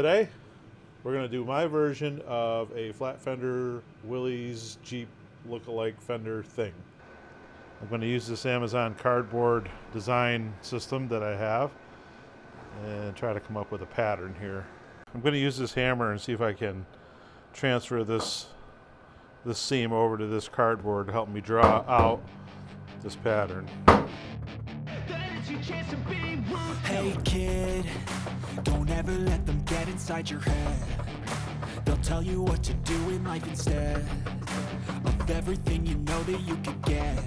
Today, we're going to do my version of a flat fender Willys Jeep look-alike fender thing. I'm going to use this Amazon cardboard design system that I have and try to come up with a pattern here. I'm going to use this hammer and see if I can transfer this seam over to this cardboard to help me draw out this pattern. Hey kid, don't ever let them get inside your head. They'll tell you what to do in life instead of everything you know that you could get.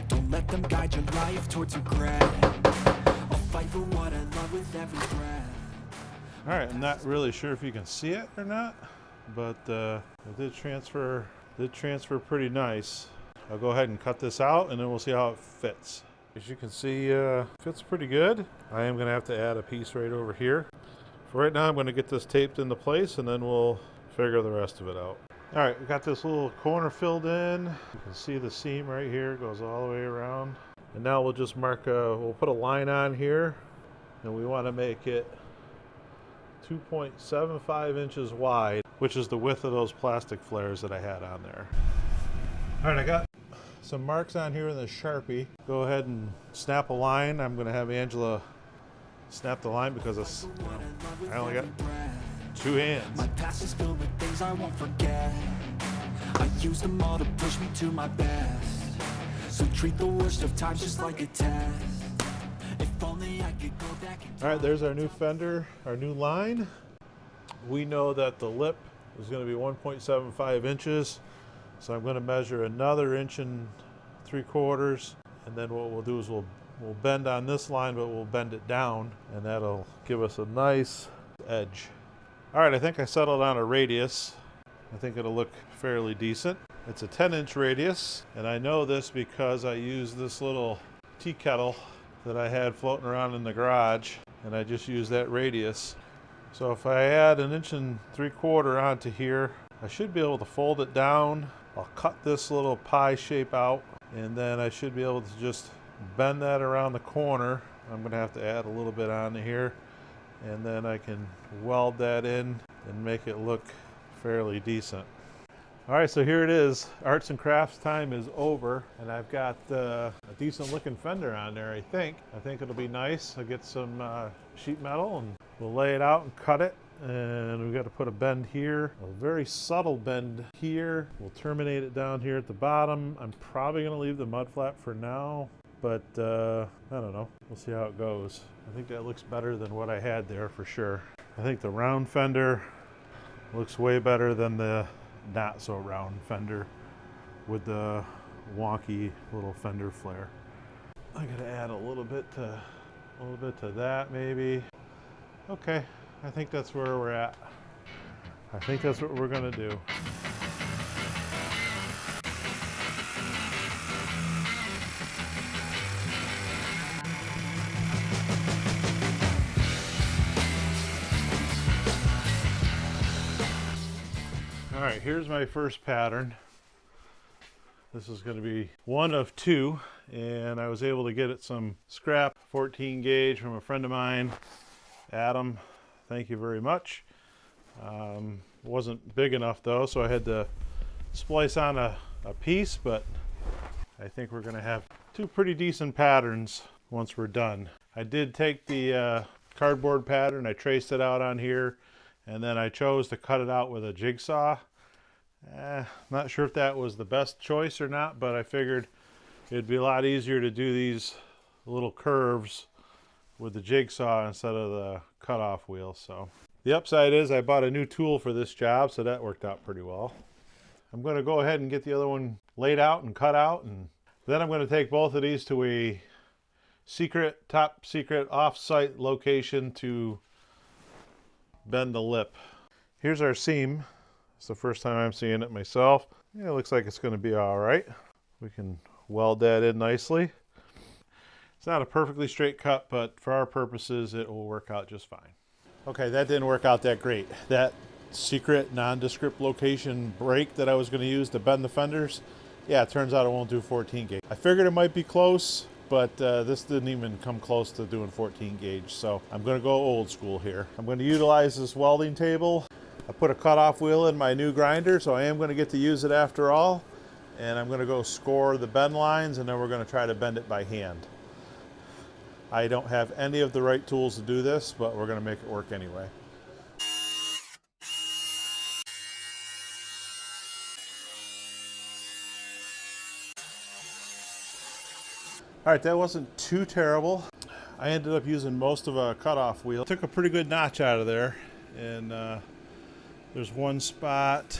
Don't let them guide your life towards regret. I'll fight for what I love with every breath. Alright, I'm not really sure if you can see it or not, but it did transfer pretty nice. I'll go ahead and cut this out and then we'll see how it fits. As you can see, fits pretty good. I am going to have to add a piece right over here. For right now, I'm going to get this taped into place and then we'll figure the rest of it out. Alright, we got this little corner filled in. You can see the seam right here. It goes all the way around. And now we'll just mark, we'll put a line on here. And we want to make it 2.75 inches wide, which is the width of those plastic flares that I had on there. Alright, I got some marks on here in the Sharpie. Go ahead and snap a line. I'm going to have Angela snap the line because I only got 2 hands. My past is filled with things I won't forget. I use them all to push me to my best. So treat the worst of times just like a test. If only I could go back in time. All right, there's our new fender, our new line. We know that the lip is going to be 1.75 inches. So I'm going to measure another 1.75 inches, and then what we'll do is we'll bend on this line, but we'll bend it down, and that'll give us a nice edge. All right, I think I settled on a radius. I think it'll look fairly decent. It's a 10-inch radius, and I know this because I used this little tea kettle that I had floating around in the garage, and I just used that radius. So if I add 1.75 inches onto here, I should be able to fold it down. I'll cut this little pie shape out, and then I should be able to just bend that around the corner. I'm going to have to add a little bit onto here, and then I can weld that in and make it look fairly decent. All right, so here it is. Arts and crafts time is over, and I've got a decent looking fender on there, I think. I think it'll be nice. I'll get some sheet metal and we'll lay it out and cut it. And we've got to put a bend here, a very subtle bend here. We'll terminate it down here at the bottom. I'm probably going to leave the mud flap for now, but I don't know. We'll see how it goes. I think that looks better than what I had there for sure. I think the round fender looks way better than the not so round fender with the wonky little fender flare. I got to add a little bit to that maybe. Okay. I think that's where we're at. I think that's what we're going to do. All right, here's my first pattern. This is going to be one of 2, and I was able to get it some scrap 14 gauge from a friend of mine, Adam. Thank you very much. Wasn't big enough though, so I had to splice on a piece, but I think we're going to have 2 pretty decent patterns once we're done. I did take the cardboard pattern, I traced it out on here, and then I chose to cut it out with a jigsaw. Not sure if that was the best choice or not, but I figured it'd be a lot easier to do these little curves with the jigsaw instead of the cutoff wheel. So the upside is I bought a new tool for this job, so that worked out pretty well. I'm going to go ahead and get the other one laid out and cut out, and then I'm going to take both of these to a top secret off-site location to bend the lip. Here's our seam. It's the first time I'm seeing it myself. Yeah, it looks like it's going to be all right. We can weld that in nicely. It's not a perfectly straight cut, but for our purposes, it will work out just fine. Okay, that didn't work out that great. That secret nondescript location break that I was going to use to bend the fenders, yeah, it turns out it won't do 14 gauge. I figured it might be close, but this didn't even come close to doing 14 gauge. So I'm going to go old school here. I'm going to utilize this welding table. I put a cutoff wheel in my new grinder, so I am going to get to use it after all. And I'm going to go score the bend lines, and then we're going to try to bend it by hand. I don't have any of the right tools to do this, but we're going to make it work anyway. All right, that wasn't too terrible. I ended up using most of a cutoff wheel. Took a pretty good notch out of there, and there's one spot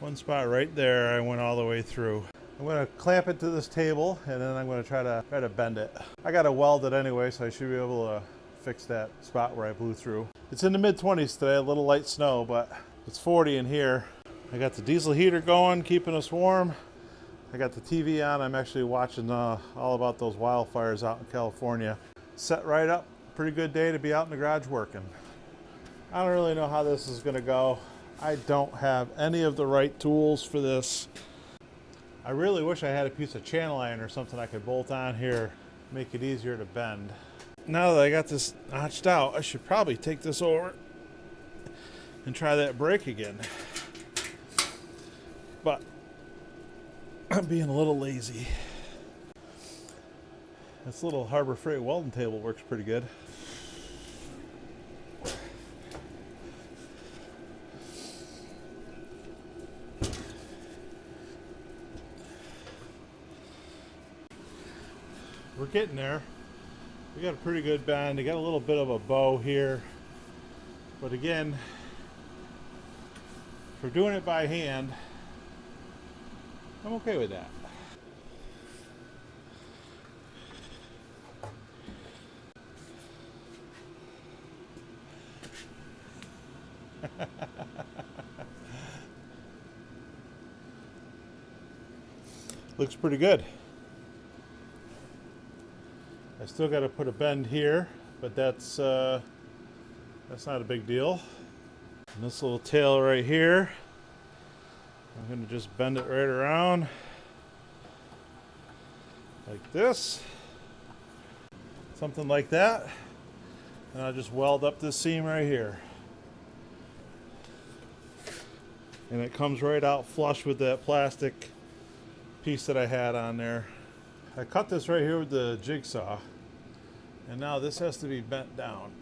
right there. I went all the way through. I'm going to clamp it to this table, and then I'm going to try to bend it. I got to weld it anyway, so I should be able to fix that spot where I blew through. It's in the mid-20s today, a little light snow, but it's 40 in here. I got the diesel heater going, keeping us warm. I got the TV on. I'm actually watching all about those wildfires out in California. Set right up. Pretty good day to be out in the garage working. I don't really know how this is going to go. I don't have any of the right tools for this. I really wish I had a piece of channel iron or something I could bolt on here, make it easier to bend. Now that I got this notched out, I should probably take this over and try that brake again. But I'm being a little lazy. This little Harbor Freight welding table works pretty good. We're getting there. We got a pretty good bend. We got a little bit of a bow here. But again, for doing it by hand, I'm okay with that. Looks pretty good. I still got to put a bend here, but that's not a big deal. And this little tail right here, I'm going to just bend it right around like this, something like that, and I'll just weld up this seam right here. And it comes right out flush with that plastic piece that I had on there. I cut this right here with the jigsaw, and now this has to be bent down.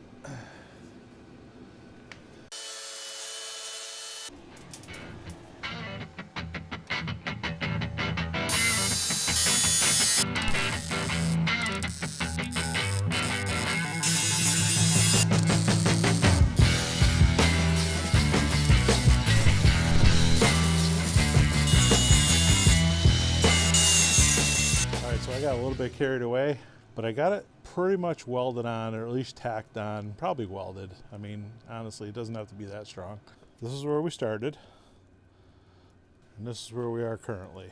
So I got a little bit carried away, but I got it pretty much welded on, or at least tacked on, probably welded. I mean, honestly, it doesn't have to be that strong. This is where we started, and this is where we are currently.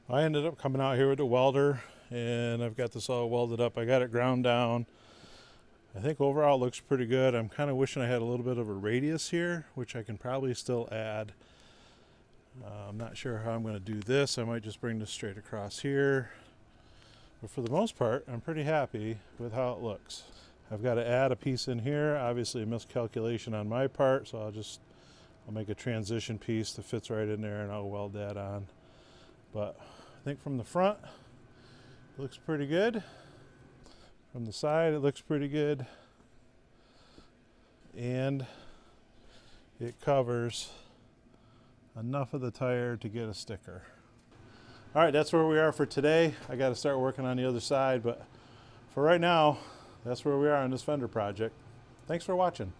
I ended up coming out here with the welder, and I've got this all welded up. I got it ground down. I think overall it looks pretty good. I'm kind of wishing I had a little bit of a radius here, which I can probably still add. I'm not sure how I'm going to do this. I might just bring this straight across here. But for the most part, I'm pretty happy with how it looks. I've got to add a piece in here. Obviously a miscalculation on my part, so I'll make a transition piece that fits right in there, and I'll weld that on. But I think from the front, it looks pretty good. From the side, it looks pretty good. And it covers enough of the tire to get a sticker. All right, that's where we are for today. I got to start working on the other side, but for right now, that's where we are on this fender project. Thanks for watching.